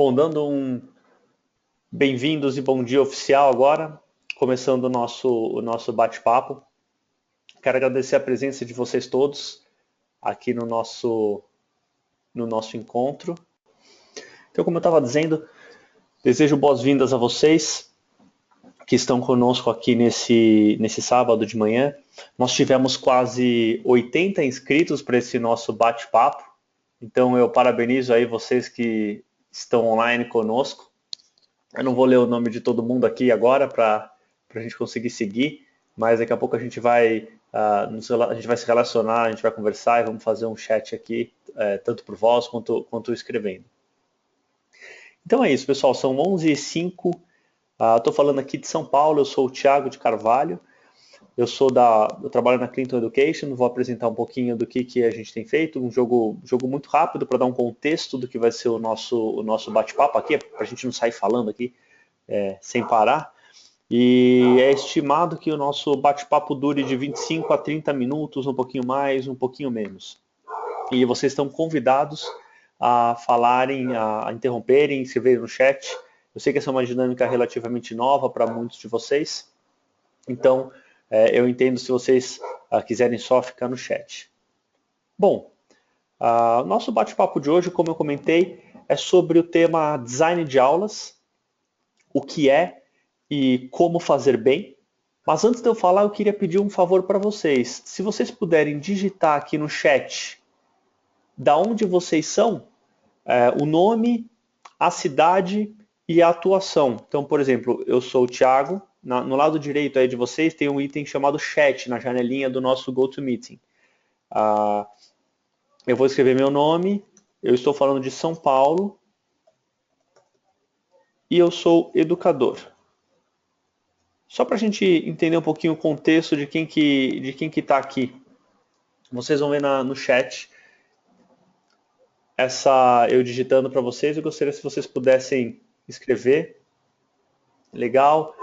Bom, dando um bem-vindos e bom dia oficial agora, começando o nosso bate-papo. Quero agradecer a presença de vocês todos aqui no nosso encontro. Então, como eu estava dizendo, desejo boas-vindas a vocês que estão conosco aqui nesse sábado de manhã. Nós tivemos quase 80 inscritos para esse nosso bate-papo, então eu parabenizo aí vocês que estão online conosco. Eu não vou ler o nome de todo mundo aqui agora para a gente conseguir seguir, mas daqui a pouco a gente vai se relacionar, a gente vai conversar e vamos fazer um chat aqui, tanto por voz quanto escrevendo. Então é isso, pessoal, são 11h05, estou falando aqui de São Paulo, eu sou o Thiago de Carvalho, eu trabalho na Clinton Education, vou apresentar um pouquinho do que a gente tem feito, um jogo muito rápido para dar um contexto do que vai ser o nosso bate-papo aqui, para a gente não sair falando aqui sem parar. E é estimado que o nosso bate-papo dure de 25 a 30 minutos, um pouquinho mais, um pouquinho menos. E vocês estão convidados a falarem, a interromperem, escreverem no chat. Eu sei que essa é uma dinâmica relativamente nova para muitos de vocês, então eu entendo se vocês quiserem só ficar no chat. Bom, o nosso bate-papo de hoje, como eu comentei, é sobre o tema design de aulas, o que é e como fazer bem. Mas antes de eu falar, eu queria pedir um favor para vocês. Se vocês puderem digitar aqui no chat da onde vocês são, o nome, a cidade e a atuação. Então, por exemplo, eu sou o Thiago. No lado direito aí de vocês tem um item chamado chat na janelinha do nosso GoToMeeting. Eu vou escrever meu nome, eu estou falando de São Paulo e eu sou educador. Só para a gente entender um pouquinho o contexto de quem que está aqui. Vocês vão ver no chat eu digitando para vocês. Eu gostaria se vocês pudessem escrever. Legal.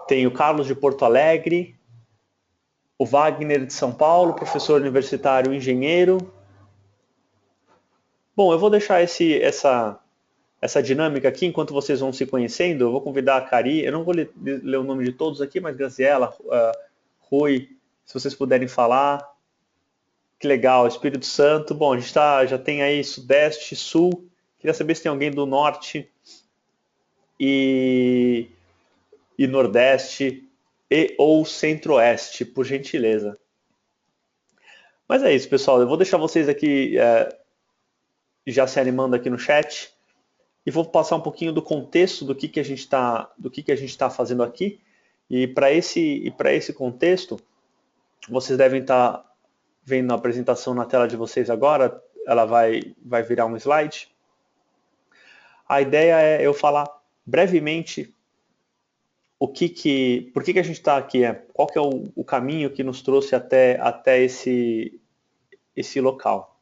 Tem o Carlos de Porto Alegre, o Wagner de São Paulo, professor universitário engenheiro. Bom, eu vou deixar essa dinâmica aqui enquanto vocês vão se conhecendo. Eu vou convidar a Cari, eu não vou ler o nome de todos aqui, mas Graziela, Rui, se vocês puderem falar. Que legal, Espírito Santo. Bom, a gente já tem aí Sudeste, Sul. Queria saber se tem alguém do Norte e Nordeste ou Centro-Oeste, por gentileza. Mas é isso, pessoal. Eu vou deixar vocês aqui já se animando aqui no chat e vou passar um pouquinho do contexto do que a gente está fazendo aqui. E para esse contexto, vocês devem estar vendo a apresentação na tela de vocês agora. Ela vai virar um slide. A ideia é eu falar brevemente por que a gente está aqui, qual que é o caminho que nos trouxe até esse local,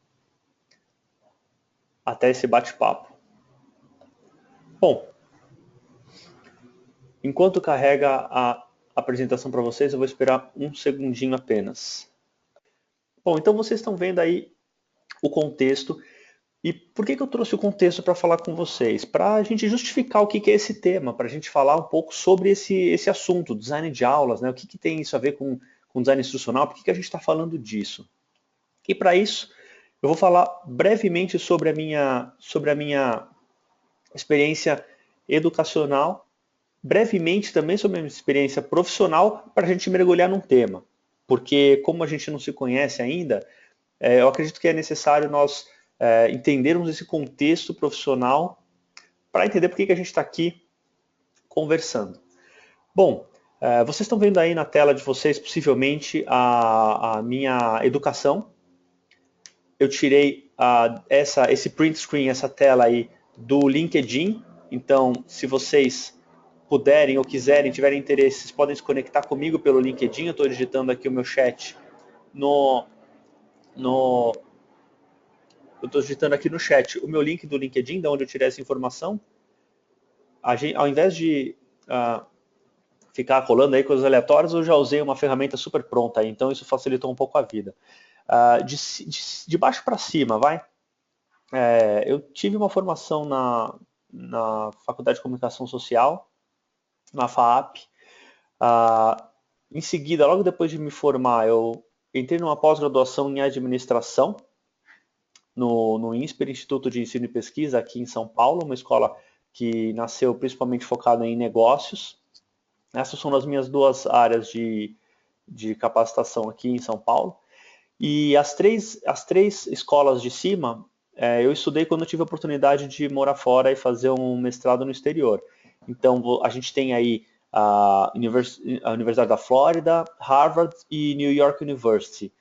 até esse bate-papo. Bom, enquanto carrega a apresentação para vocês, eu vou esperar um segundinho apenas. Bom, então vocês estão vendo aí o contexto. E por que eu trouxe o contexto para falar com vocês? Para a gente justificar o que é esse tema, para a gente falar um pouco sobre esse assunto, design de aulas, né? O que tem isso a ver com design instrucional, por que a gente está falando disso? E para isso, eu vou falar brevemente sobre a minha experiência educacional, brevemente também sobre a minha experiência profissional, para a gente mergulhar num tema. Porque como a gente não se conhece ainda, eu acredito que é necessário nós entendermos esse contexto profissional para entender por que a gente está aqui conversando. Bom, vocês estão vendo aí na tela de vocês, possivelmente, a minha educação. Eu tirei esse print screen, essa tela aí, do LinkedIn. Então, se vocês puderem ou quiserem, tiverem interesse, vocês podem se conectar comigo pelo LinkedIn. Eu estou digitando aqui o meu chat eu estou digitando aqui no chat o meu link do LinkedIn, de onde eu tirei essa informação. Ao invés de ficar rolando aí coisas aleatórias, eu já usei uma ferramenta super pronta aí, então isso facilitou um pouco a vida. De baixo para cima, vai. Eu tive uma formação na Faculdade de Comunicação Social, na FAAP. Em seguida, logo depois de me formar, eu entrei numa pós-graduação em administração no INSPER, Instituto de Ensino e Pesquisa, aqui em São Paulo, uma escola que nasceu principalmente focada em negócios. Essas são as minhas duas áreas de capacitação aqui em São Paulo. E as três escolas de cima, eu estudei quando eu tive a oportunidade de morar fora e fazer um mestrado no exterior. Então, a gente tem aí a Universidade da Flórida, Harvard e New York University.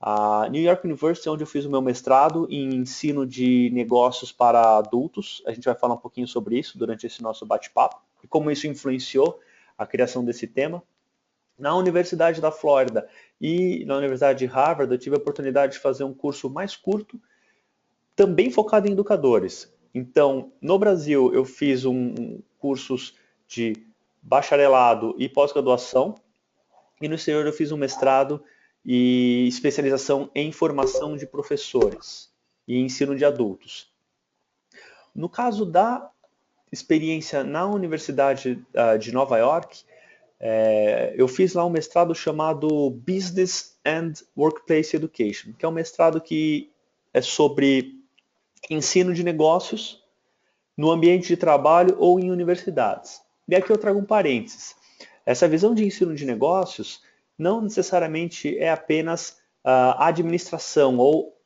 A New York University é onde eu fiz o meu mestrado em ensino de negócios para adultos. A gente vai falar um pouquinho sobre isso durante esse nosso bate-papo e como isso influenciou a criação desse tema. Na Universidade da Flórida e na Universidade de Harvard, eu tive a oportunidade de fazer um curso mais curto, também focado em educadores. Então, no Brasil, eu fiz cursos de bacharelado e pós-graduação, e no exterior eu fiz um mestrado e especialização em formação de professores e ensino de adultos. No caso da experiência na Universidade de Nova York, eu fiz lá um mestrado chamado Business and Workplace Education, que é um mestrado que é sobre ensino de negócios no ambiente de trabalho ou em universidades. E aqui eu trago um parênteses. Essa visão de ensino de negócios não necessariamente é apenas administração ou,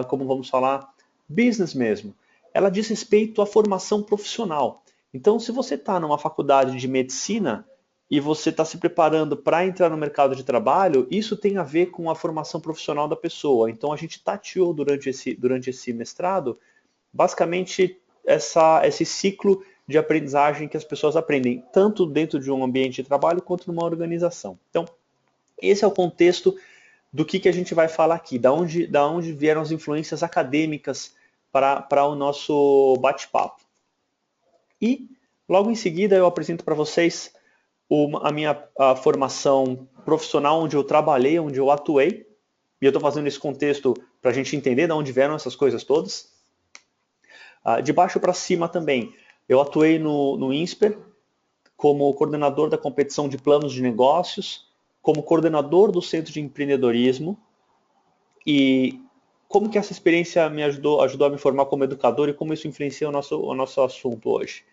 como vamos falar, business mesmo. Ela diz respeito à formação profissional. Então, se você está numa faculdade de medicina e você está se preparando para entrar no mercado de trabalho, isso tem a ver com a formação profissional da pessoa. Então, a gente tateou durante esse mestrado, basicamente, esse ciclo de aprendizagem que as pessoas aprendem, tanto dentro de um ambiente de trabalho quanto numa organização. Então, esse é o contexto do que a gente vai falar aqui, da onde vieram as influências acadêmicas para o nosso bate-papo. E, logo em seguida, eu apresento para vocês a minha formação profissional, onde eu trabalhei, onde eu atuei, e eu estou fazendo esse contexto para a gente entender de onde vieram essas coisas todas. De baixo para cima também, eu atuei no INSPER como coordenador da competição de planos de negócios, como coordenador do Centro de Empreendedorismo, e como que essa experiência me ajudou a me formar como educador e como isso influencia o nosso assunto hoje.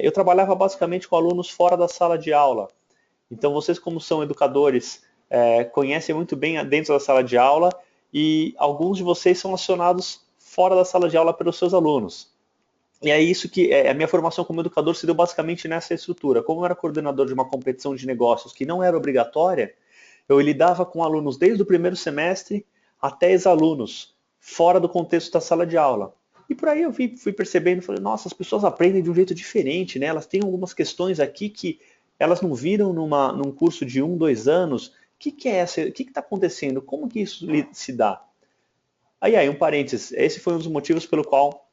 Eu trabalhava basicamente com alunos fora da sala de aula. Então, vocês, como são educadores, conhecem muito bem dentro da sala de aula e alguns de vocês são acionados fora da sala de aula pelos seus alunos. E é isso que a minha formação como educador se deu basicamente nessa estrutura. Como eu era coordenador de uma competição de negócios que não era obrigatória, eu lidava com alunos desde o primeiro semestre até ex-alunos, fora do contexto da sala de aula. E por aí eu fui percebendo, falei, nossa, as pessoas aprendem de um jeito diferente, né? Elas têm algumas questões aqui que elas não viram num curso de 1, 2 anos. O que é essa? O que está acontecendo? Como que isso se dá? Aí, um parênteses, esse foi um dos motivos pelo qual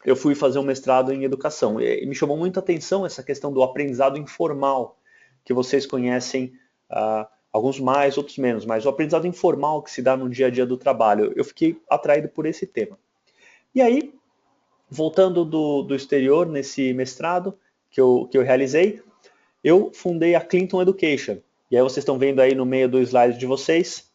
eu fui fazer um mestrado em educação. E me chamou muita atenção essa questão do aprendizado informal, que vocês conhecem, alguns mais, outros menos, mas o aprendizado informal que se dá no dia a dia do trabalho. Eu fiquei atraído por esse tema. E aí, voltando do exterior, nesse mestrado que eu realizei, eu fundei a Clinton Education. E aí vocês estão vendo aí no meio do slide de vocês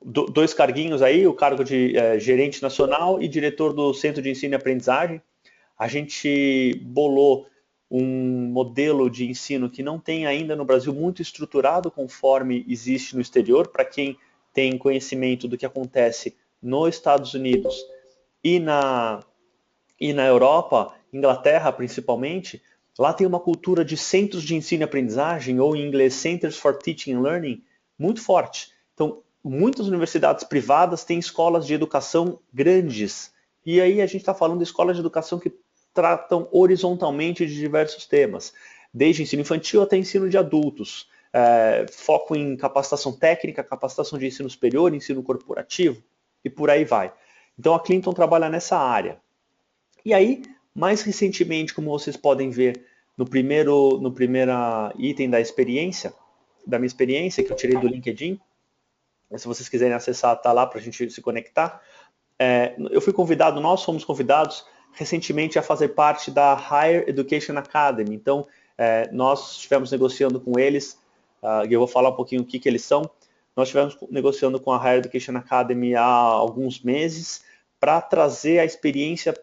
dois carguinhos aí, o cargo de gerente nacional e diretor do Centro de Ensino e Aprendizagem. A gente bolou um modelo de ensino que não tem ainda no Brasil muito estruturado conforme existe no exterior. Para quem tem conhecimento do que acontece nos Estados Unidos e na Europa, Inglaterra principalmente, lá tem uma cultura de centros de ensino e aprendizagem, ou em inglês Centers for Teaching and Learning, muito forte. Então, muitas universidades privadas têm escolas de educação grandes. E aí a gente está falando de escolas de educação que tratam horizontalmente de diversos temas, desde ensino infantil até ensino de adultos. Foco em capacitação técnica, capacitação de ensino superior, ensino corporativo e por aí vai. Então a Clinton trabalha nessa área. E aí, mais recentemente, como vocês podem ver no primeiro item da minha experiência, que eu tirei do LinkedIn, se vocês quiserem acessar, tá lá para a gente se conectar. Nós fomos convidados recentemente a fazer parte da Higher Education Academy. Então, nós estivemos negociando com eles, e eu vou falar um pouquinho o que eles são. Nós estivemos negociando com a Higher Education Academy há alguns meses para trazer a experiência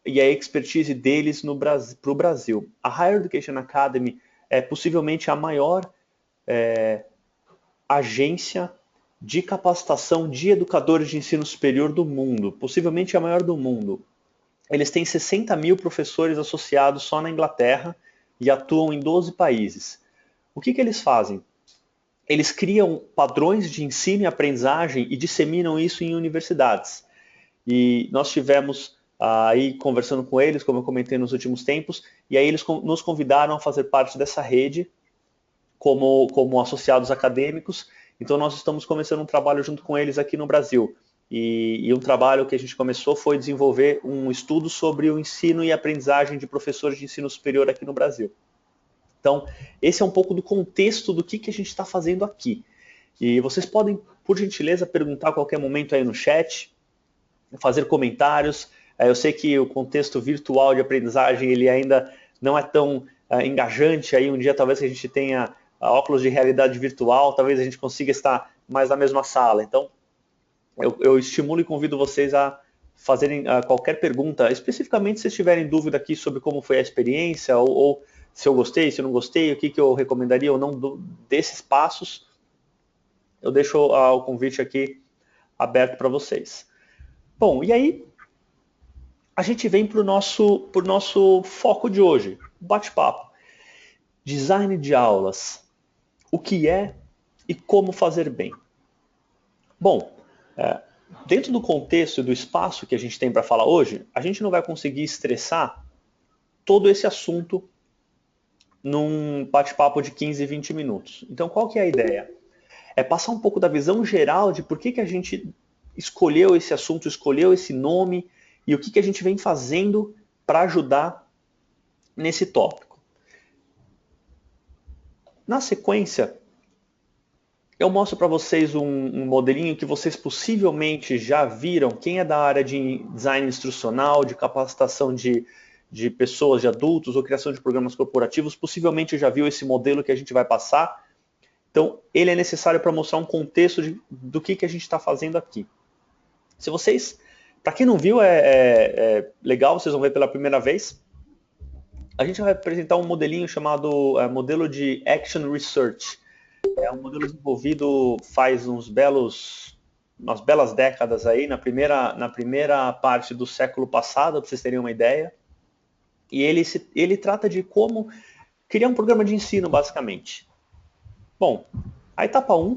e a expertise deles para o Brasil. A Higher Education Academy é possivelmente a maior agência de capacitação de educadores de ensino superior do mundo, possivelmente a maior do mundo. Eles têm 60 mil professores associados só na Inglaterra e atuam em 12 países. O que eles fazem? Eles criam padrões de ensino e aprendizagem e disseminam isso em universidades. E nós tivemos aí conversando com eles, como eu comentei nos últimos tempos, e aí eles nos convidaram a fazer parte dessa rede como associados acadêmicos. Então nós estamos começando um trabalho junto com eles aqui no Brasil. E um trabalho que a gente começou foi desenvolver um estudo sobre o ensino e aprendizagem de professores de ensino superior aqui no Brasil. Então, esse é um pouco do contexto do que a gente está fazendo aqui. E vocês podem, por gentileza, perguntar a qualquer momento aí no chat, fazer comentários. Eu sei que o contexto virtual de aprendizagem ele ainda não é tão engajante. Aí um dia talvez que a gente tenha óculos de realidade virtual, talvez a gente consiga estar mais na mesma sala. Então, eu estimulo e convido vocês a fazerem qualquer pergunta, especificamente se tiverem dúvida aqui sobre como foi a experiência, ou se eu gostei, se eu não gostei, o que eu recomendaria ou não desses passos. Eu deixo o convite aqui aberto para vocês. Bom, e aí a gente vem para o nosso foco de hoje, bate-papo. Design de aulas. O que é e como fazer bem. Bom, dentro do contexto e do espaço que a gente tem para falar hoje, a gente não vai conseguir estressar todo esse assunto num bate-papo de 15, 20 minutos. Então, qual que é a ideia? É passar um pouco da visão geral de por que a gente escolheu esse assunto, escolheu esse nome e o que a gente vem fazendo para ajudar nesse tópico. Na sequência, eu mostro para vocês um modelinho que vocês possivelmente já viram. Quem é da área de design instrucional, de capacitação de pessoas, de adultos ou criação de programas corporativos, possivelmente já viu esse modelo que a gente vai passar. Então, ele é necessário para mostrar um contexto do que a gente está fazendo aqui. Se vocês, para quem não viu, é legal, vocês vão ver pela primeira vez. A gente vai apresentar um modelinho chamado modelo de Action Research. É um modelo desenvolvido faz umas belas décadas aí, na primeira parte do século passado, para vocês terem uma ideia. E ele trata de como criar um programa de ensino, basicamente. Bom, a etapa 1,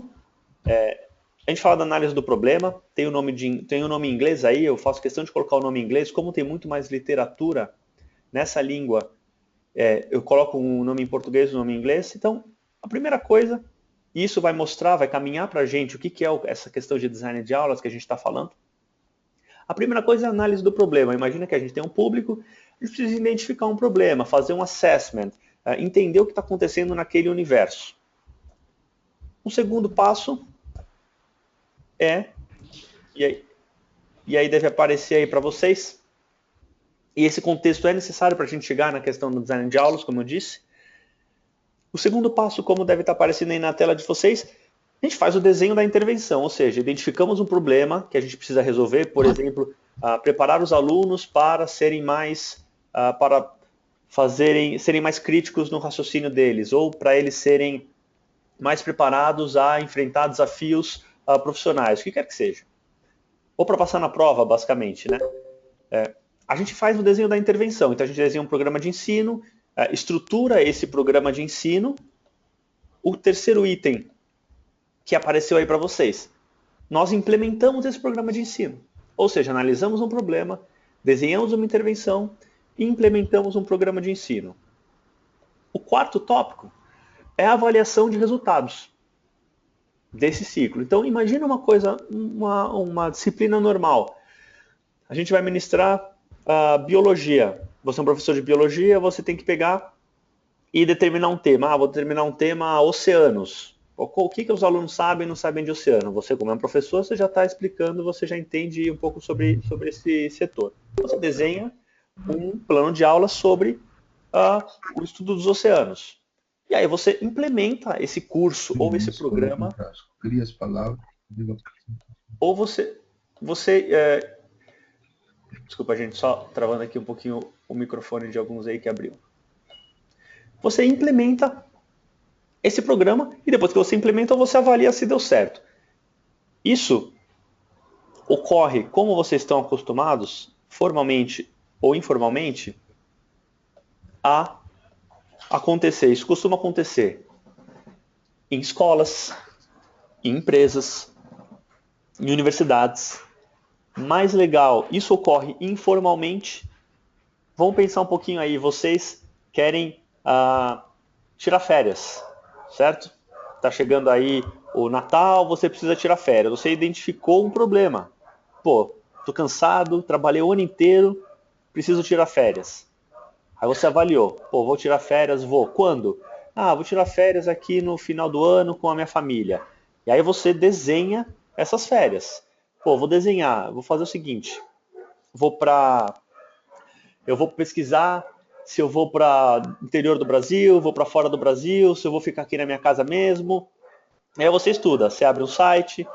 a gente fala da análise do problema, tem o nome em inglês aí, eu faço questão de colocar o nome em inglês, como tem muito mais literatura nessa língua, eu coloco um nome em português e um nome em inglês. Então, a primeira coisa, e isso vai mostrar, vai caminhar para a gente o que é essa questão de design de aulas que a gente está falando. A primeira coisa é a análise do problema. Imagina que a gente tem um público, a gente precisa identificar um problema, fazer um assessment, entender o que está acontecendo naquele universo. O segundo passo e aí deve aparecer aí para vocês, e esse contexto é necessário para a gente chegar na questão do design de aulas, como eu disse. O segundo passo, como deve estar aparecendo aí na tela de vocês, a gente faz o desenho da intervenção, ou seja, identificamos um problema que a gente precisa resolver, por exemplo, preparar os alunos para serem mais críticos no raciocínio deles, ou para eles serem mais preparados a enfrentar desafios profissionais, o que quer que seja. Ou para passar na prova, basicamente, né? A gente faz o desenho da intervenção, então a gente desenha um programa de ensino, estrutura esse programa de ensino. O terceiro item que apareceu aí para vocês, nós implementamos esse programa de ensino. Ou seja, analisamos um problema, desenhamos uma intervenção e implementamos um programa de ensino. O quarto tópico é a avaliação de resultados desse ciclo. Então, imagina uma disciplina normal. A gente vai ministrar biologia. Você é um professor de biologia, você tem que pegar e determinar um tema. Vou determinar um tema oceanos. O que os alunos sabem e não sabem de oceano? Você, como é um professor, você já está explicando, você já entende um pouco sobre esse setor. Você desenha um plano de aula sobre o estudo dos oceanos. E aí você implementa esse curso ou esse Isso, coloca em programa, prática. Cria as palavras, diga a apresentação. ou você desculpa, gente, só travando aqui um pouquinho o microfone de alguns aí que abriu. Você implementa esse programa e depois que você implementa, você avalia se deu certo. Isso ocorre como vocês estão acostumados, formalmente ou informalmente, a acontecer. Isso costuma acontecer em escolas, em empresas, em universidades. Mais legal, isso ocorre informalmente. Vamos pensar um pouquinho aí, vocês querem tirar férias, certo? Tá chegando aí o Natal, você precisa tirar férias. Você identificou um problema. Pô, tô cansado, trabalhei o ano inteiro, preciso tirar férias. Aí você avaliou, pô, vou tirar férias, vou. Quando? Ah, vou tirar férias aqui no final do ano com a minha família. E aí você desenha essas férias. Pô, vou desenhar, vou fazer o seguinte, vou para eu vou pesquisar se eu vou para o interior do Brasil, vou para fora do Brasil, se eu vou ficar aqui na minha casa mesmo. Aí você estuda, você abre um site,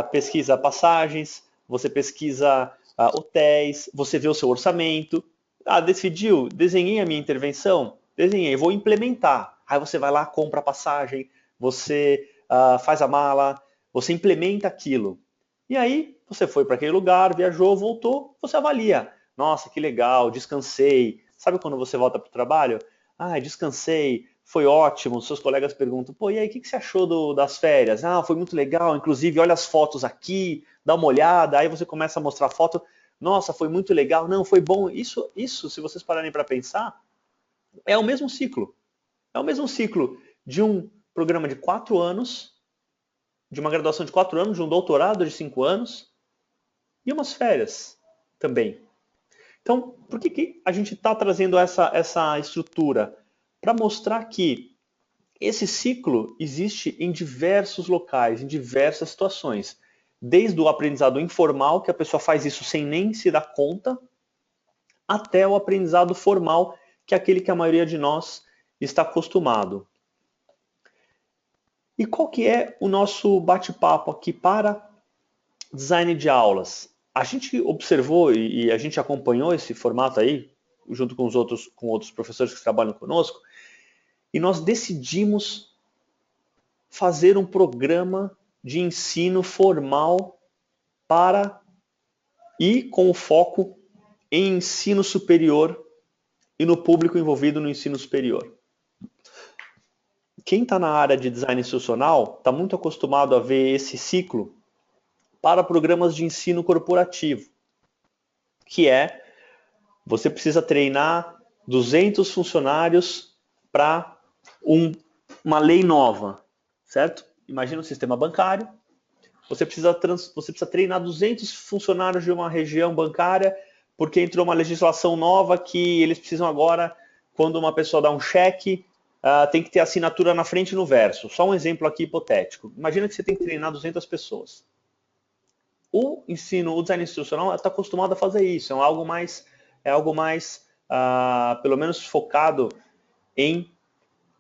pesquisa passagens, você pesquisa hotéis, você vê o seu orçamento. Ah, decidiu, desenhei a minha intervenção, desenhei, vou implementar. Aí você vai lá, compra a passagem, você faz a mala, você implementa aquilo. E aí você foi para aquele lugar, viajou, voltou, você avalia. Nossa, que legal, descansei. Sabe quando você volta para o trabalho? Ah, descansei, foi ótimo. Seus colegas perguntam, pô, e aí, o que você achou das férias? Ah, foi muito legal, inclusive, olha as fotos aqui, dá uma olhada. Aí você começa a mostrar foto. Nossa, foi muito legal. Não, foi bom. Isso, se vocês pararem para pensar, é o mesmo ciclo. É o mesmo ciclo de um programa de 4 anos, de uma graduação de 4 anos, de um doutorado de 5 anos e umas férias também. Então, por que a gente está trazendo essa estrutura? Para mostrar que esse ciclo existe em diversos locais, em diversas situações. Desde o aprendizado informal, que a pessoa faz isso sem nem se dar conta, até o aprendizado formal, que é aquele que a maioria de nós está acostumado. E qual que é o nosso bate-papo aqui para design de aulas? A gente observou e a gente acompanhou esse formato aí, junto com outros professores que trabalham conosco, e nós decidimos fazer um programa de ensino formal para e com o foco em ensino superior e no público envolvido no ensino superior. Quem está na área de design institucional está muito acostumado a ver esse ciclo para programas de ensino corporativo, que é você precisa treinar 200 funcionários para uma lei nova, certo? Imagina um sistema bancário, você precisa treinar 200 funcionários de uma região bancária, porque entrou uma legislação nova que eles precisam agora, quando uma pessoa dá um cheque, tem que ter assinatura na frente e no verso. Só um exemplo aqui hipotético. Imagina que você tem que treinar 200 pessoas. O design institucional está acostumado a fazer isso, é algo mais pelo menos focado em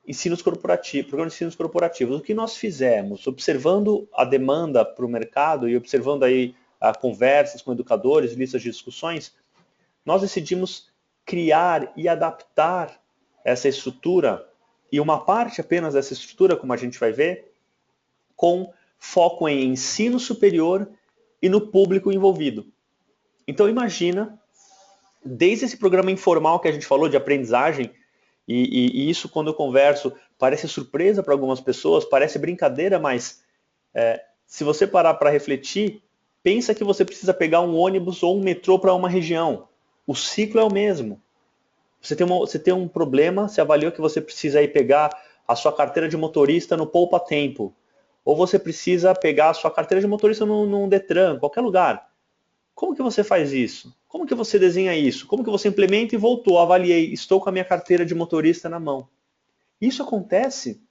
ensinos corporativos, programas de ensinos corporativos. O que nós fizemos, observando a demanda para o mercado e observando aí conversas com educadores, listas de discussões, nós decidimos criar e adaptar essa estrutura e uma parte apenas dessa estrutura, como a gente vai ver, com foco em ensino superior e no público envolvido. Então imagina, desde esse programa informal que a gente falou de aprendizagem, e isso quando eu converso parece surpresa para algumas pessoas, parece brincadeira, mas se você parar para refletir, pensa que você precisa pegar um ônibus ou um metrô para uma região. O ciclo é o mesmo. Você tem um problema, você avaliou que você precisa ir pegar a sua carteira de motorista no Poupa Tempo. Ou você precisa pegar a sua carteira de motorista num Detran, qualquer lugar. Como que você faz isso? Como que você desenha isso? Como que você implementa e voltou, avaliei, estou com a minha carteira de motorista na mão. Isso acontece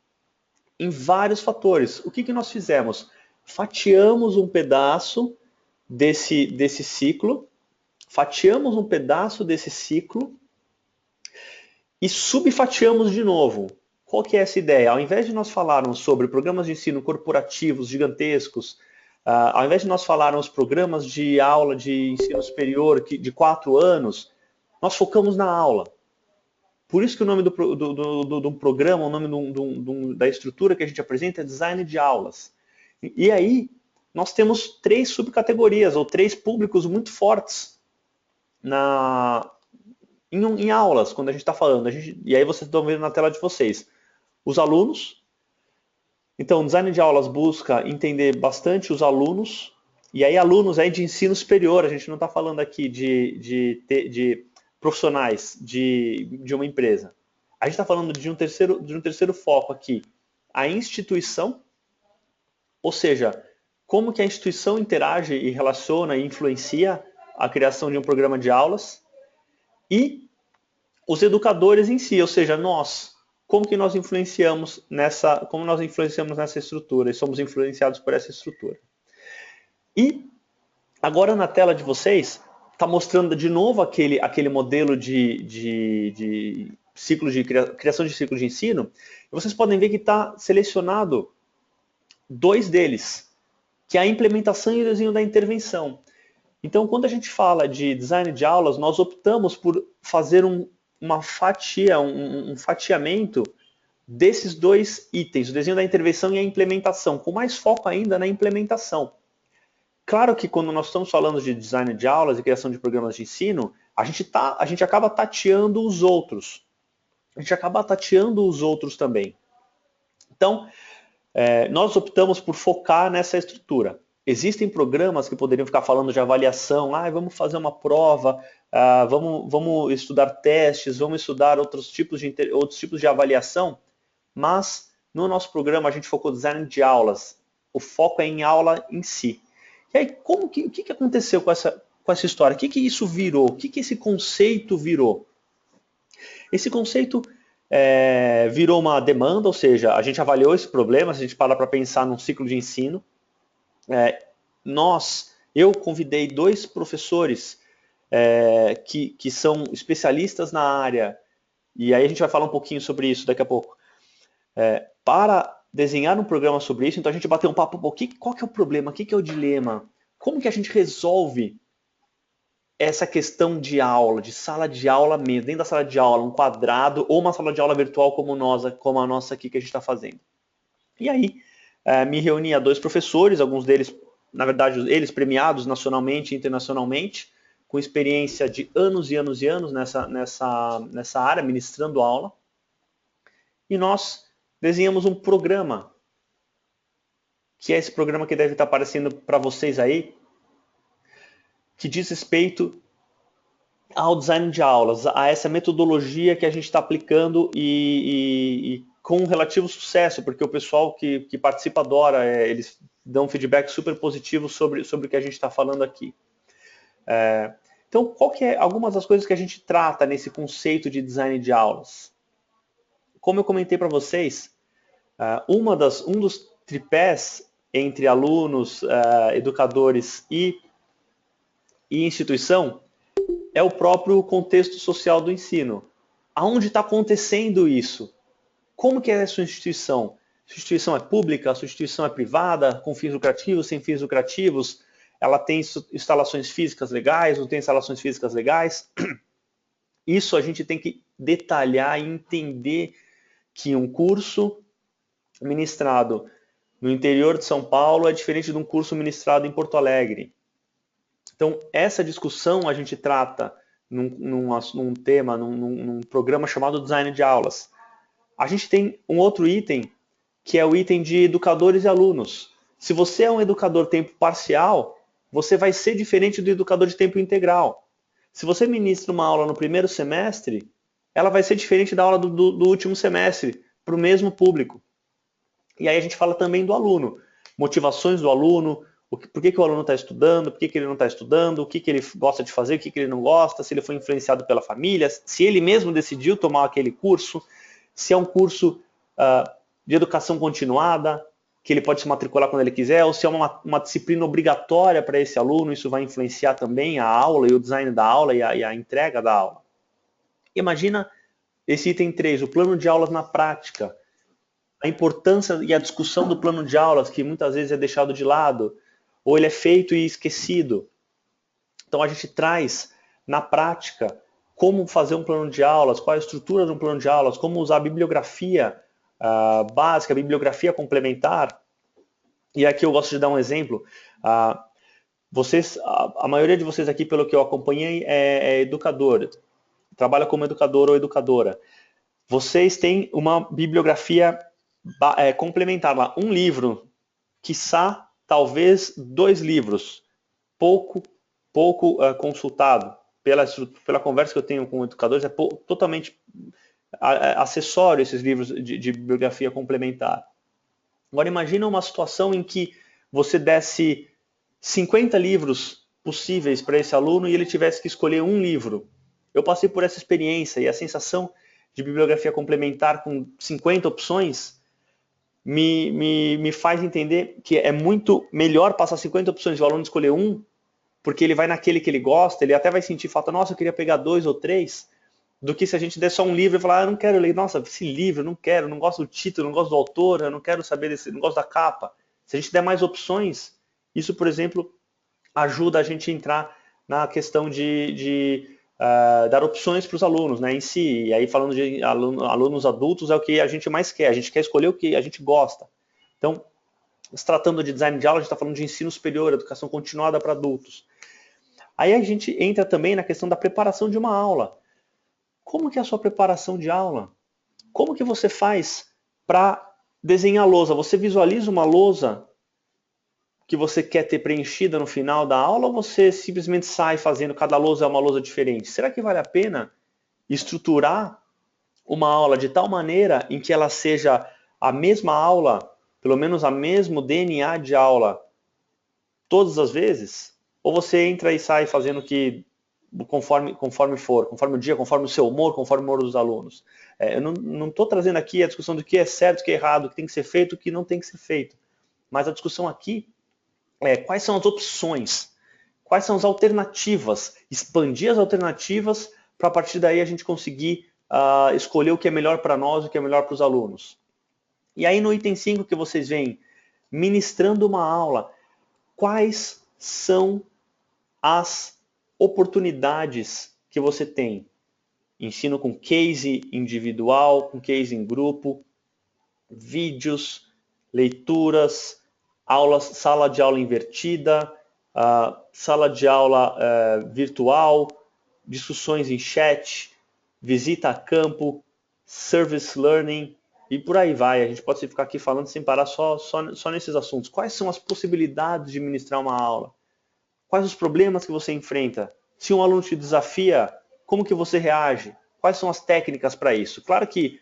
em vários fatores. O que nós fizemos? Fatiamos um pedaço desse ciclo fatiamos um pedaço desse ciclo e subfatiamos de novo. Qual que é essa ideia? Ao invés de nós falarmos sobre programas de ensino corporativos gigantescos, ao invés de nós falarmos programas de aula de ensino superior de 4 anos, nós focamos na aula. Por isso que o nome do programa, o nome da estrutura que a gente apresenta é design de aulas. E aí, nós temos 3 subcategorias, ou 3 públicos muito fortes em aulas, quando a gente está falando. E aí vocês estão vendo na tela de vocês. Os alunos. Então, o design de aulas busca entender bastante os alunos. E aí, alunos aí de ensino superior. A gente não está falando aqui de profissionais de uma empresa. A gente está falando de um terceiro foco aqui. A instituição. Ou seja, como que a instituição interage e relaciona e influencia a criação de um programa de aulas. E os educadores em si, ou seja, nós, como que nós influenciamos nessa estrutura e somos influenciados por essa estrutura. E agora na tela de vocês está mostrando de novo aquele modelo de ciclo de criação de ciclo de ensino. E vocês podem ver que está selecionado 2 deles, que é a implementação e o desenho da intervenção. Então, quando a gente fala de design de aulas, nós optamos por fazer uma fatia, um fatiamento desses 2 itens, o desenho da intervenção e a implementação, com mais foco ainda na implementação. Claro que quando nós estamos falando de design de aulas e criação de programas de ensino, a gente acaba tateando os outros. A gente acaba tateando os outros também. Então, nós optamos por focar nessa estrutura. Existem programas que poderiam ficar falando de avaliação, vamos fazer uma prova, vamos estudar testes, vamos estudar outros tipos de avaliação, mas no nosso programa a gente focou no design de aulas. O foco é em aula em si. E aí, o que aconteceu com essa história? O que isso virou? O que esse conceito virou? Esse conceito virou uma demanda, ou seja, a gente avaliou esse problema, se a gente para pensar num ciclo de ensino. Eu convidei 2 professores que são especialistas na área, e aí a gente vai falar um pouquinho sobre isso daqui a pouco, para desenhar um programa sobre isso. Então a gente bateu um papo, qual que é o problema, o que é o dilema, como que a gente resolve essa questão de aula, de sala de aula mesmo, dentro da sala de aula, um quadrado ou uma sala de aula virtual como a nossa aqui que a gente está fazendo. E aí me reuni a 2 professores, alguns deles, na verdade, eles premiados nacionalmente e internacionalmente, com experiência de anos e anos e anos nessa área, ministrando aula. E nós desenhamos um programa, que é esse programa que deve estar aparecendo para vocês aí, que diz respeito ao design de aulas, a essa metodologia que a gente está aplicando e com um relativo sucesso, porque o pessoal que participa adora, eles dão um feedback super positivo sobre o que a gente está falando aqui. Então, qual que é algumas das coisas que a gente trata nesse conceito de design de aulas? Como eu comentei para vocês, um dos tripés entre alunos, educadores e instituição é o próprio contexto social do ensino. Aonde está acontecendo isso? Como que é a sua instituição? Sua instituição é pública? Sua instituição é privada? Com fins lucrativos? Sem fins lucrativos? Ela tem instalações físicas legais? Não tem instalações físicas legais? Isso a gente tem que detalhar e entender que um curso ministrado no interior de São Paulo é diferente de um curso ministrado em Porto Alegre. Então, essa discussão a gente trata num tema, num programa chamado Design de Aulas. A gente tem um outro item, que é o item de educadores e alunos. Se você é um educador tempo parcial, você vai ser diferente do educador de tempo integral. Se você ministra uma aula no primeiro semestre, ela vai ser diferente da aula do último semestre, para o mesmo público. E aí a gente fala também do aluno, motivações do aluno, por que o aluno está estudando, por que ele não está estudando, o que ele gosta de fazer, o que ele não gosta, se ele foi influenciado pela família, se ele mesmo decidiu tomar aquele curso, se é um curso de educação continuada, que ele pode se matricular quando ele quiser, ou se é uma disciplina obrigatória para esse aluno, isso vai influenciar também a aula e o design da aula e a entrega da aula. Imagina esse item 3, o plano de aulas na prática, a importância e a discussão do plano de aulas, que muitas vezes é deixado de lado, ou ele é feito e esquecido. Então a gente traz na prática como fazer um plano de aulas, qual é a estrutura de um plano de aulas, como usar a bibliografia básica, a bibliografia complementar. E aqui eu gosto de dar um exemplo. A maioria de vocês aqui, pelo que eu acompanhei, é educador, trabalha como educador ou educadora. Vocês têm uma bibliografia complementar lá, um livro, quiçá, talvez 2 livros, pouco consultado. Pela conversa que eu tenho com educadores, é totalmente acessório esses livros de bibliografia complementar. Agora imagina uma situação em que você desse 50 livros possíveis para esse aluno e ele tivesse que escolher um livro. Eu passei por essa experiência e a sensação de bibliografia complementar com 50 opções me faz entender que é muito melhor passar 50 opções e o aluno escolher um, porque ele vai naquele que ele gosta, ele até vai sentir falta, nossa, eu queria pegar 2 ou 3, do que se a gente der só um livro e falar, eu não quero ler, nossa, esse livro, eu não quero, não gosto do título, não gosto do autor, eu não quero saber desse, não gosto da capa. Se a gente der mais opções, isso, por exemplo, ajuda a gente a entrar na questão de dar opções para os alunos, né, em si. E aí, falando de alunos adultos, é o que a gente mais quer. A gente quer escolher o que a gente gosta. Então, se tratando de design de aula, a gente está falando de ensino superior, educação continuada para adultos. Aí a gente entra também na questão da preparação de uma aula. Como que é a sua preparação de aula? Como que você faz para desenhar a lousa? Você visualiza uma lousa que você quer ter preenchida no final da aula ou você simplesmente sai fazendo, cada lousa é uma lousa diferente? Será que vale a pena estruturar uma aula de tal maneira em que ela seja a mesma aula, pelo menos o mesmo DNA de aula, todas as vezes? Ou você entra e sai fazendo que conforme for, conforme o dia, conforme o seu humor, conforme o humor dos alunos? Eu não estou trazendo aqui a discussão do que é certo, o que é errado, o que tem que ser feito, o que não tem que ser feito. Mas a discussão aqui quais são as opções, quais são as alternativas, expandir as alternativas para a partir daí a gente conseguir escolher o que é melhor para nós e o que é melhor para os alunos. E aí no item 5 que vocês veem, ministrando uma aula, quais são as oportunidades que você tem? Ensino com case individual, com case em grupo, vídeos, leituras, aulas, sala de aula invertida, sala de aula virtual, discussões em chat, visita a campo, service learning e por aí vai. A gente pode ficar aqui falando sem parar só nesses assuntos. Quais são as possibilidades de ministrar uma aula? Quais os problemas que você enfrenta? Se um aluno te desafia, como que você reage? Quais são as técnicas para isso? Claro que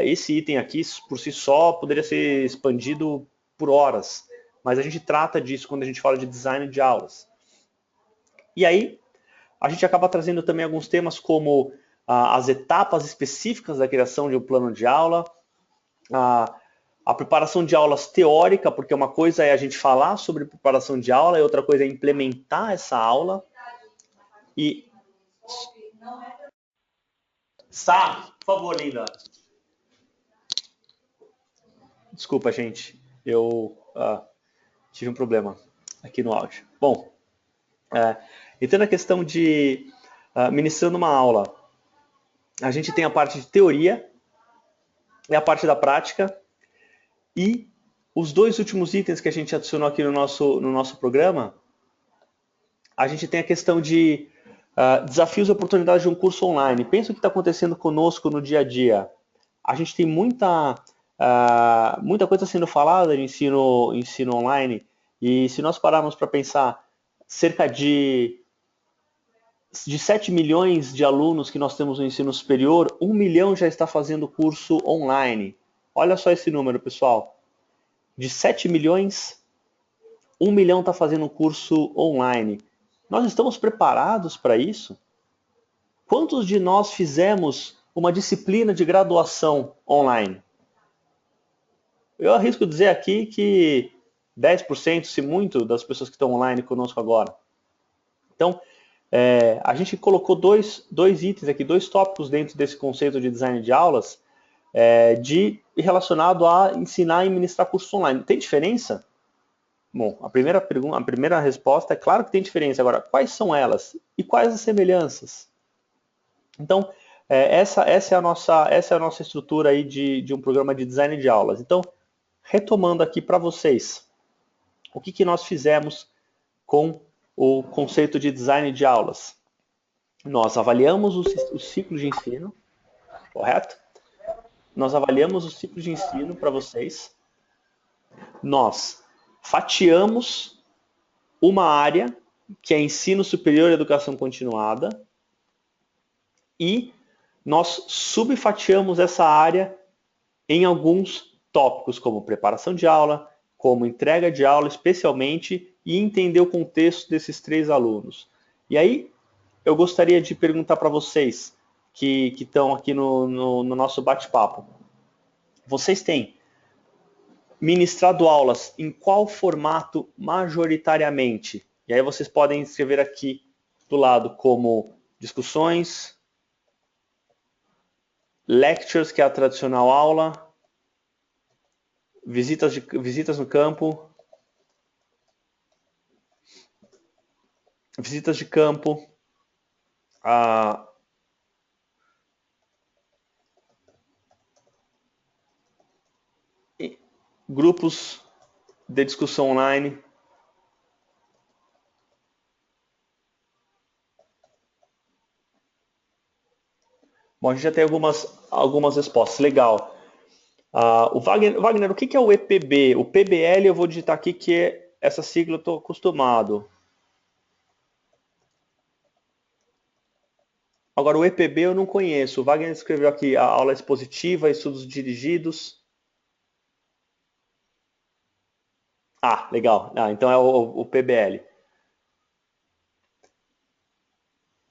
esse item aqui, por si só, poderia ser expandido por horas, mas a gente trata disso quando a gente fala de design de aulas. E aí, a gente acaba trazendo também alguns temas como as etapas específicas da criação de um plano de aula, a preparação de aulas teórica, porque uma coisa é a gente falar sobre preparação de aula e outra coisa é implementar essa aula. E Sá, por favor, linda. Desculpa, gente. Eu tive um problema aqui no áudio. Bom, entrando na questão de ministrando uma aula, a gente tem a parte de teoria e a parte da prática. E os 2 últimos itens que a gente adicionou aqui no nosso programa, a gente tem a questão de desafios e oportunidades de um curso online. Pensa o que está acontecendo conosco no dia a dia. A gente tem muita coisa sendo falada de ensino online, e se nós pararmos para pensar, cerca de 7 milhões de alunos que nós temos no ensino superior, 1 milhão já está fazendo curso online. Olha só esse número, pessoal. De 7 milhões, 1 milhão está fazendo um curso online. Nós estamos preparados para isso? Quantos de nós fizemos uma disciplina de graduação online? eu arrisco dizer aqui que 10%, se muito, das pessoas que estão online conosco agora. Então, a gente colocou dois itens aqui, dois tópicos dentro desse conceito de design de aulas, relacionado a ensinar e ministrar cursos online. Tem diferença? Bom, a primeira resposta é claro que tem diferença. Agora, quais são elas? E quais as semelhanças? Então, essa é a nossa estrutura aí de um programa de design de aulas. Então, retomando aqui para vocês, o que nós fizemos com o conceito de design de aulas? Nós avaliamos o ciclo de ensino, correto? Nós avaliamos o ciclo de ensino para vocês. Nós fatiamos uma área, que é ensino superior e educação continuada, e nós subfatiamos essa área em alguns tópicos, como preparação de aula, como entrega de aula, especialmente, e entender o contexto desses 3 alunos. E aí, eu gostaria de perguntar para vocês que estão aqui no nosso bate-papo. Vocês têm ministrado aulas em qual formato majoritariamente? E aí vocês podem escrever aqui do lado como discussões, lectures, que é a tradicional aula, visitas no campo, visitas de campo, grupos de discussão online. Bom, a gente já tem algumas respostas. Legal. O Wagner, o que é o EPB? O PBL eu vou digitar aqui, que é essa sigla eu estou acostumado. Agora, o EPB eu não conheço. O Wagner escreveu aqui a aula expositiva, estudos dirigidos. Legal. Então é o PBL.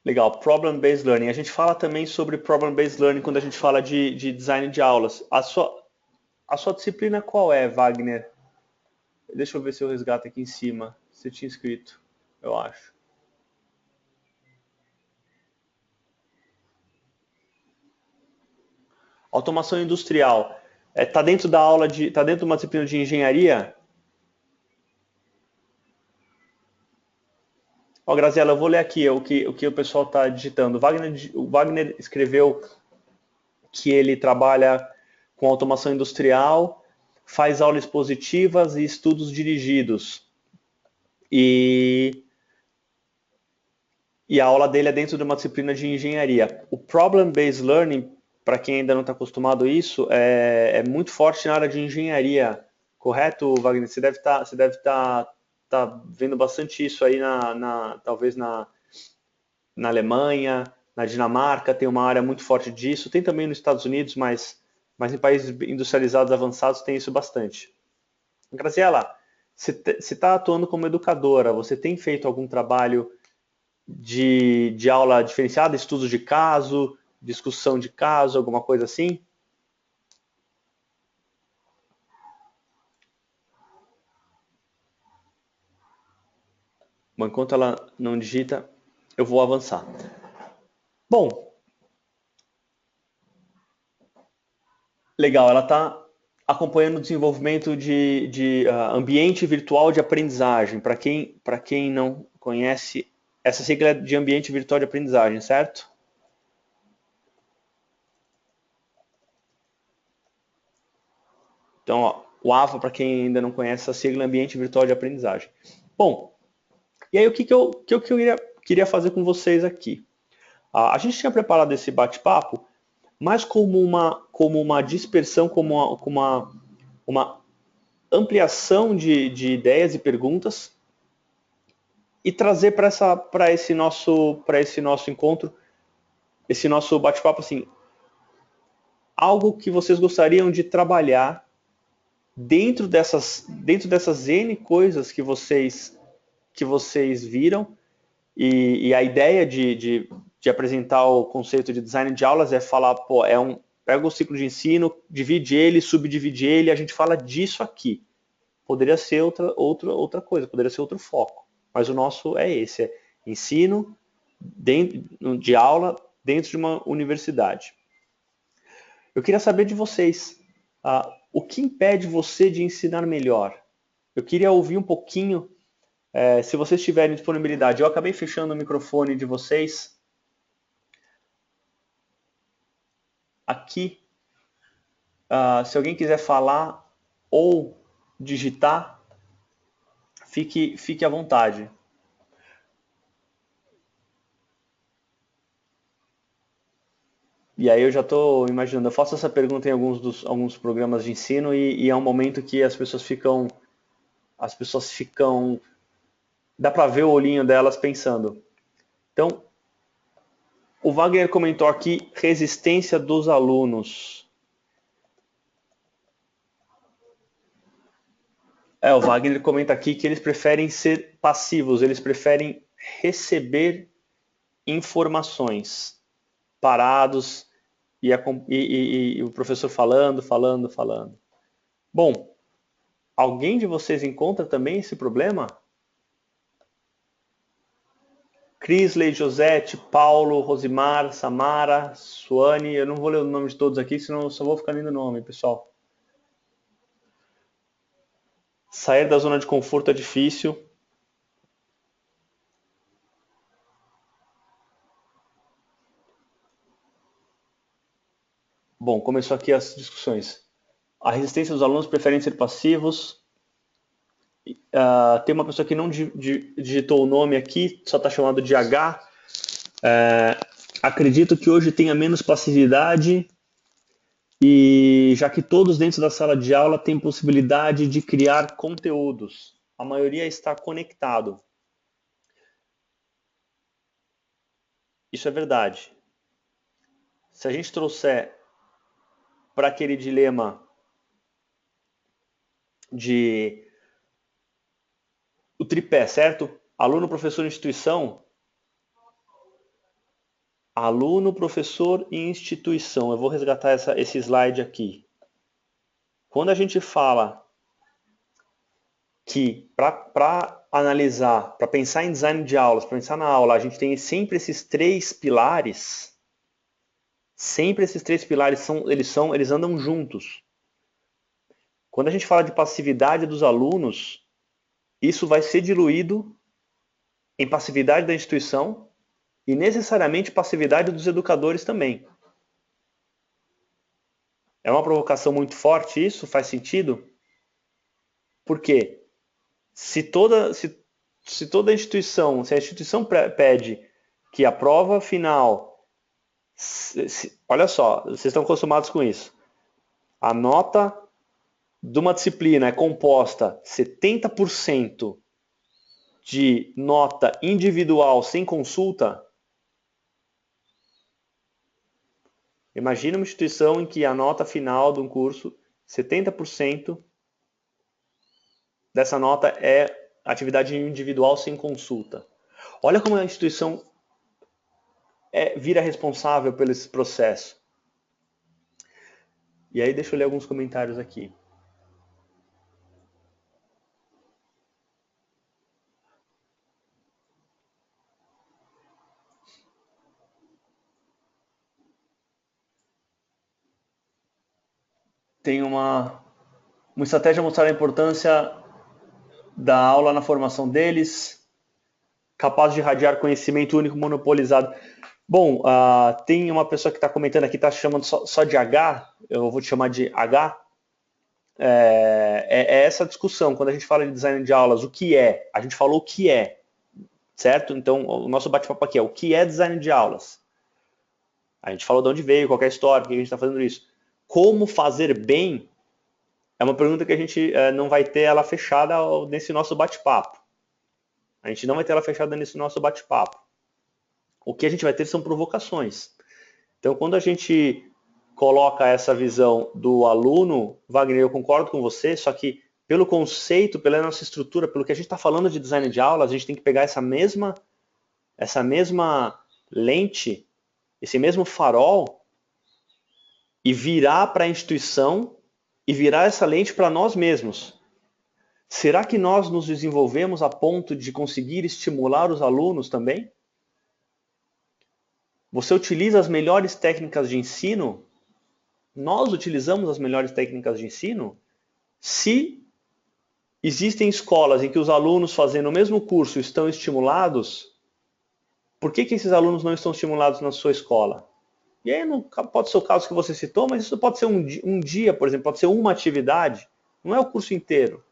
Legal. Problem-Based Learning. A gente fala também sobre Problem-Based Learning quando a gente fala de design de aulas. A sua disciplina qual é, Wagner? Deixa eu ver se eu resgato aqui em cima. Você tinha escrito, eu acho. Automação industrial. Tá dentro da aula tá dentro de uma disciplina de engenharia? Ó, Graziela, eu vou ler aqui o que o pessoal está digitando. O Wagner escreveu que ele trabalha com automação industrial, faz aulas expositivas e estudos dirigidos. E a aula dele é dentro de uma disciplina de engenharia. O Problem-Based Learning, para quem ainda não está acostumado a isso, é muito forte na área de engenharia. Correto, Wagner? Você deve estar vendo bastante isso aí, talvez na Alemanha, na Dinamarca, tem uma área muito forte disso. Tem também nos Estados Unidos, mas em países industrializados avançados tem isso bastante. Graziela, você está atuando como educadora, você tem feito algum trabalho de aula diferenciada, estudos de caso, discussão de caso, alguma coisa assim? Bom, enquanto ela não digita, eu vou avançar. Bom, legal, ela está acompanhando o desenvolvimento de ambiente virtual de aprendizagem. Para quem não conhece, essa sigla é de ambiente virtual de aprendizagem, certo? Então, ó, o AVA, para quem ainda não conhece, essa sigla é ambiente virtual de aprendizagem. Bom, e aí o que eu queria fazer com vocês aqui? A gente tinha preparado esse bate-papo mais como uma dispersão, como uma ampliação de ideias e perguntas e trazer para esse nosso encontro, esse nosso bate-papo, assim, algo que vocês gostariam de trabalhar dentro dessas N coisas que vocês viram, e a ideia de apresentar o conceito de design de aulas é falar, pô, é pega o ciclo de ensino, divide ele, subdivide ele, a gente fala disso aqui. Poderia ser outra coisa, poderia ser outro foco. Mas o nosso é esse, é ensino de aula dentro de uma universidade. Eu queria saber de vocês, o que impede você de ensinar melhor? Eu queria ouvir um pouquinho, se vocês tiverem disponibilidade. Eu acabei fechando o microfone de vocês. Aqui, se alguém quiser falar ou digitar, fique à vontade. E aí eu já estou imaginando, eu faço essa pergunta em alguns programas de ensino e é um momento que as pessoas ficam, dá para ver o olhinho delas pensando. Então, o Wagner comentou aqui resistência dos alunos. O Wagner comenta aqui que eles preferem ser passivos, eles preferem receber informações, parados, e o professor falando. Bom, alguém de vocês encontra também esse problema? Crisley, Josete, Paulo, Rosimar, Samara, Suane, eu não vou ler o nome de todos aqui, senão eu só vou ficar lendo o nome, pessoal. Sair da zona de conforto é difícil. Bom, começou aqui as discussões. A resistência dos alunos preferem ser passivos. Tem uma pessoa que não digitou o nome aqui, só está chamado de H. Acredito que hoje tenha menos passividade e já que todos dentro da sala de aula têm possibilidade de criar conteúdos. A maioria está conectado. Isso é verdade. Se a gente trouxer para aquele dilema de o tripé, certo? Aluno, professor, instituição. Aluno, professor e instituição. Eu vou resgatar esse slide aqui. Quando a gente fala que para analisar, para pensar em design de aulas, para pensar na aula, a gente tem sempre esses três pilares. Sempre esses três pilares eles andam juntos. Quando a gente fala de passividade dos alunos, isso vai ser diluído em passividade da instituição e necessariamente passividade dos educadores também. É uma provocação muito forte isso? Faz sentido? Por quê? Se toda instituição, se a instituição pede que a prova final, olha só, vocês estão acostumados com isso, a nota de uma disciplina é composta 70% de nota individual sem consulta. Imagina uma instituição em que a nota final de um curso, 70% dessa nota é atividade individual sem consulta. Olha como a instituição vira responsável pelo esse processo. E aí deixa eu ler alguns comentários aqui. Tem uma estratégia mostrar a importância da aula na formação deles, capaz de irradiar conhecimento único monopolizado. Bom, tem uma pessoa que está comentando aqui, está chamando só de H, eu vou te chamar de H. É essa discussão, quando a gente fala de design de aulas, o que é? A gente falou o que é, certo? Então, o nosso bate-papo aqui é o que é design de aulas? A gente falou de onde veio, qual é a história, por que a gente está fazendo isso. Como fazer bem é uma pergunta que a gente não vai ter ela fechada nesse nosso bate-papo. A gente não vai ter ela fechada nesse nosso bate-papo. O que a gente vai ter são provocações. Então, quando a gente coloca essa visão do aluno, Wagner, eu concordo com você, só que pelo conceito, pela nossa estrutura, pelo que a gente está falando de design de aulas, a gente tem que pegar essa mesma lente, esse mesmo farol e virar para a instituição e virar essa lente para nós mesmos. Será que nós nos desenvolvemos a ponto de conseguir estimular os alunos também? Você utiliza as melhores técnicas de ensino? Nós utilizamos as melhores técnicas de ensino? Se existem escolas em que os alunos fazendo o mesmo curso estão estimulados, por que esses alunos não estão estimulados na sua escola? E aí não, pode ser o caso que você citou, mas isso pode ser um dia, por exemplo, pode ser uma atividade, não é o curso inteiro.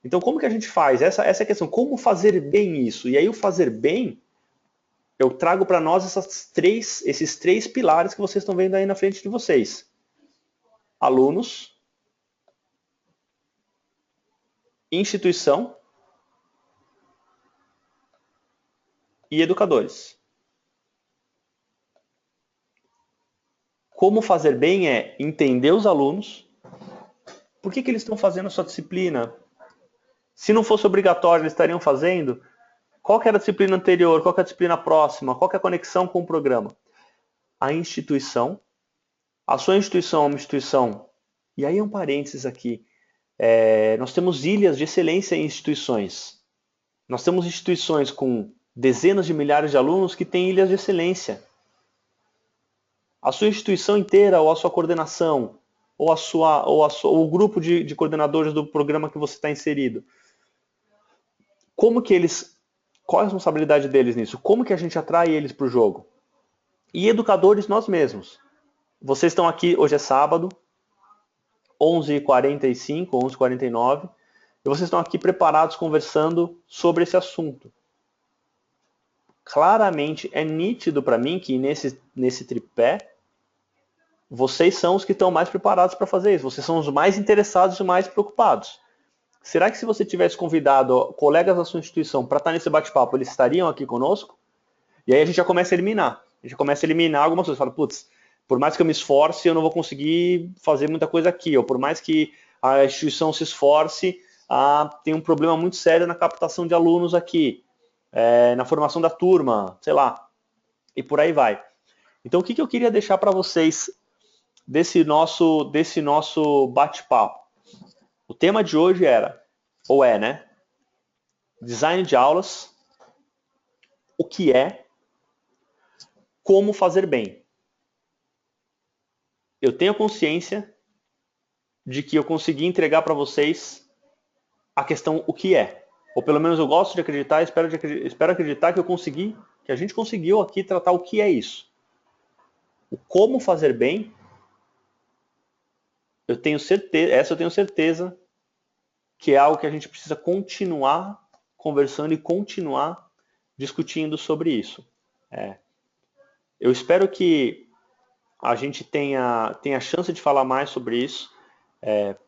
Então, como que a gente faz? Essa é a questão, como fazer bem isso? E aí o fazer bem, eu trago para nós esses três pilares que vocês estão vendo aí na frente de vocês. Alunos, instituição e educadores. Como fazer bem é entender os alunos, por que eles estão fazendo a sua disciplina? Se não fosse obrigatório, eles estariam fazendo? Qual que era a disciplina anterior? Qual que é a disciplina próxima? Qual que é a conexão com o programa? A instituição. A sua instituição é uma instituição. E aí um parênteses aqui. Nós temos ilhas de excelência em instituições. Nós temos instituições com dezenas de milhares de alunos que têm ilhas de excelência. A sua instituição inteira, ou a sua coordenação, ou o grupo de coordenadores do programa que você está inserido. Qual a responsabilidade deles nisso? Como que a gente atrai eles para o jogo? E educadores nós mesmos. Vocês estão aqui, hoje é sábado, 11h45, 11h49, e vocês estão aqui preparados conversando sobre esse assunto. Claramente é nítido para mim que nesse tripé, vocês são os que estão mais preparados para fazer isso. Vocês são os mais interessados e mais preocupados. Será que se você tivesse convidado colegas da sua instituição para estar nesse bate-papo, eles estariam aqui conosco? E aí a gente já começa a eliminar. A gente começa a eliminar algumas coisas. Fala, putz, por mais que eu me esforce, eu não vou conseguir fazer muita coisa aqui. Ou por mais que a instituição se esforce, tem um problema muito sério na captação de alunos aqui, na formação da turma, sei lá. E por aí vai. Então o que eu queria deixar para vocês desse nosso bate-papo? O tema de hoje né? Design de aulas, o que é, como fazer bem. Eu tenho consciência de que eu consegui entregar para vocês a questão o que é. Ou pelo menos eu gosto de acreditar, espero acreditar que a gente conseguiu aqui tratar o que é isso. O como fazer bem, eu tenho certeza que é algo que a gente precisa continuar conversando e continuar discutindo sobre isso. Eu espero que a gente tenha chance de falar mais sobre isso.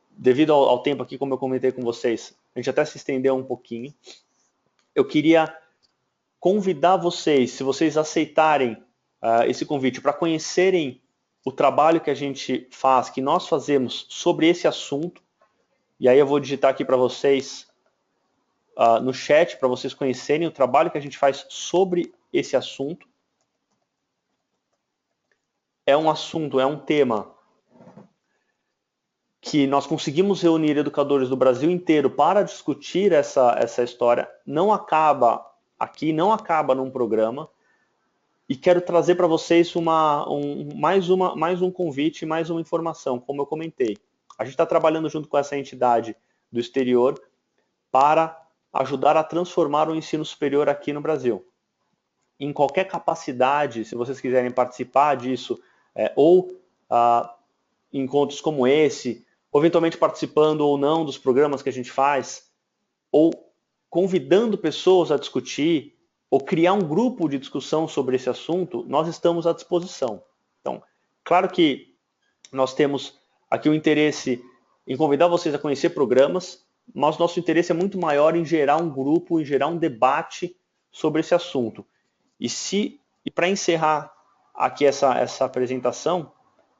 Devido ao tempo aqui, como eu comentei com vocês, a gente até se estendeu um pouquinho. Eu queria convidar vocês, se vocês aceitarem esse convite, para conhecerem o trabalho que a gente faz, que nós fazemos sobre esse assunto. E aí eu vou digitar aqui para vocês no chat, para vocês conhecerem o trabalho que a gente faz sobre esse assunto. É um tema que nós conseguimos reunir educadores do Brasil inteiro para discutir essa história. Não acaba aqui, não acaba num programa. E quero trazer para vocês mais um convite, mais uma informação, como eu comentei. A gente está trabalhando junto com essa entidade do exterior para ajudar a transformar o ensino superior aqui no Brasil. Em qualquer capacidade, se vocês quiserem participar disso, ou encontros como esse, ou eventualmente participando ou não dos programas que a gente faz, ou convidando pessoas a discutir, ou criar um grupo de discussão sobre esse assunto, nós estamos à disposição. Então, claro que nós temos aqui o interesse em convidar vocês a conhecer programas, mas nosso interesse é muito maior em gerar um grupo, em gerar um debate sobre esse assunto. E para encerrar aqui essa apresentação,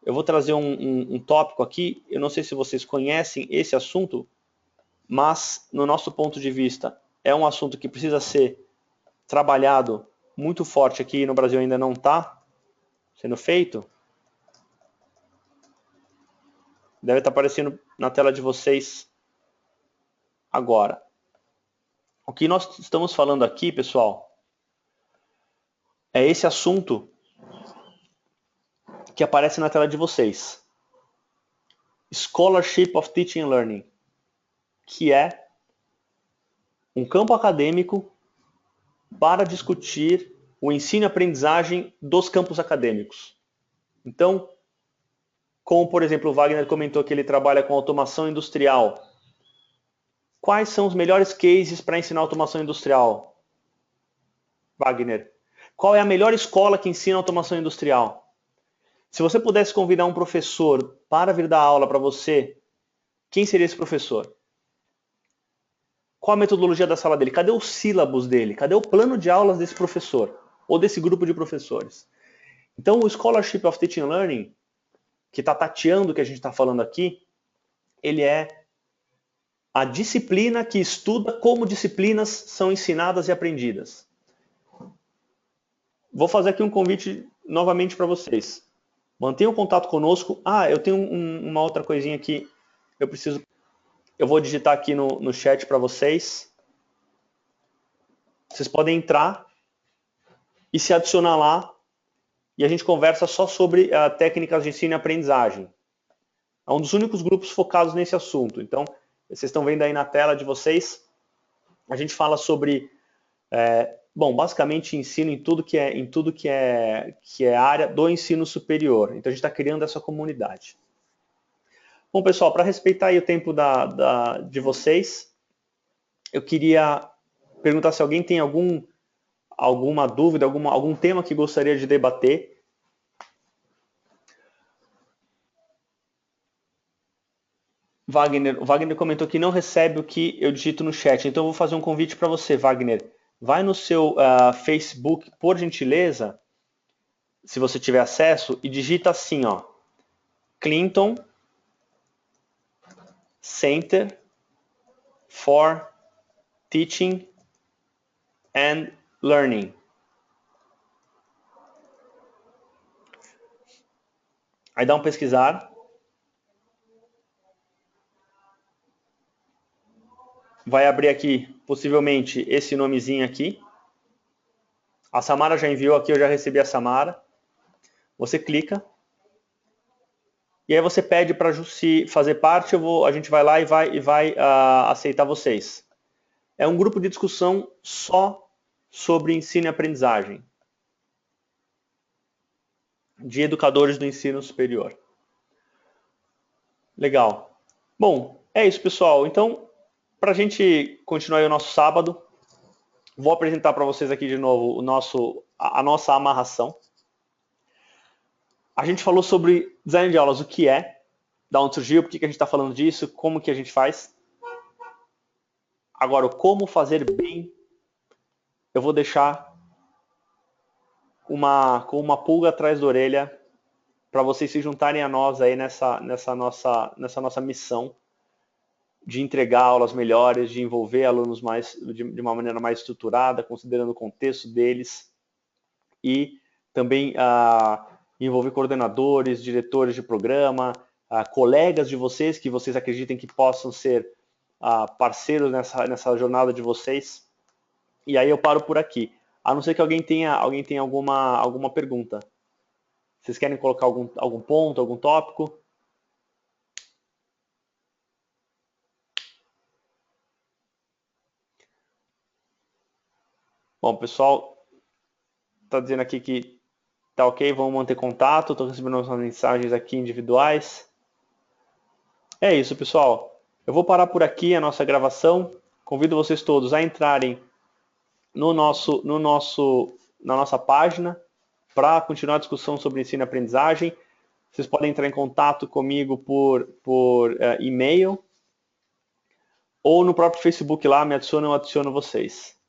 eu vou trazer um tópico aqui. Eu não sei se vocês conhecem esse assunto, mas no nosso ponto de vista é um assunto que precisa ser trabalhado muito forte aqui no Brasil, ainda não está sendo feito, Deve estar aparecendo na tela de vocês agora. O que nós estamos falando aqui, pessoal, é esse assunto que aparece na tela de vocês. Scholarship of Teaching and Learning, que é um campo acadêmico para discutir o ensino e aprendizagem dos campos acadêmicos. Então, como por exemplo o Wagner comentou que ele trabalha com automação industrial, quais são os melhores cases para ensinar automação industrial? Wagner, qual é a melhor escola que ensina automação industrial? Se você pudesse convidar um professor para vir dar aula para você, quem seria esse professor? Qual a metodologia da sala dele? Cadê o sílabus dele? Cadê o plano de aulas desse professor? Ou desse grupo de professores? Então, o Scholarship of Teaching and Learning, que está tateando o que a gente está falando aqui, ele é a disciplina que estuda como disciplinas são ensinadas e aprendidas. Vou fazer aqui um convite novamente para vocês. Mantenham contato conosco. Eu tenho uma outra coisinha aqui. Eu vou digitar aqui no chat para vocês. Vocês podem entrar e se adicionar lá. E a gente conversa só sobre técnicas de ensino e aprendizagem. É um dos únicos grupos focados nesse assunto. Então, vocês estão vendo aí na tela de vocês. A gente fala sobre, basicamente ensino em tudo que é área do ensino superior. Então, a gente está criando essa comunidade. Bom, pessoal, para respeitar aí o tempo de vocês, eu queria perguntar se alguém tem alguma dúvida, algum tema que gostaria de debater. O Wagner comentou que não recebe o que eu digito no chat, então eu vou fazer um convite para você, Wagner. Vai no seu Facebook, por gentileza, se você tiver acesso, e digita assim, ó, Clinton Center for Teaching and Learning. Aí dá um pesquisar. Vai abrir aqui, possivelmente, esse nomezinho aqui. A Samara já enviou aqui, eu já recebi a Samara. Você clica. E aí você pede para se fazer parte, a gente vai lá e vai aceitar vocês. É um grupo de discussão só sobre ensino e aprendizagem. De educadores do ensino superior. Legal. Bom, é isso, pessoal. Então, para a gente continuar aí o nosso sábado, vou apresentar para vocês aqui de novo a nossa amarração. A gente falou sobre design de aulas, o que é, da onde surgiu, por que a gente está falando disso, como que a gente faz. Agora, o como fazer bem, eu vou deixar com uma pulga atrás da orelha para vocês se juntarem a nós aí nessa nossa missão de entregar aulas melhores, de envolver alunos de uma maneira mais estruturada, considerando o contexto deles e também envolver coordenadores, diretores de programa, colegas de vocês que vocês acreditem que possam ser parceiros nessa jornada de vocês. E aí eu paro por aqui. A não ser que alguém tenha alguma pergunta. Vocês querem colocar algum ponto, algum tópico? Bom, o pessoal está dizendo aqui que tá ok, vamos manter contato. Estou recebendo umas mensagens aqui individuais. É isso, pessoal. Eu vou parar por aqui a nossa gravação. Convido vocês todos a entrarem na nossa página para continuar a discussão sobre ensino e aprendizagem. Vocês podem entrar em contato comigo por e-mail ou no próprio Facebook lá, me adicionam, eu adiciono vocês.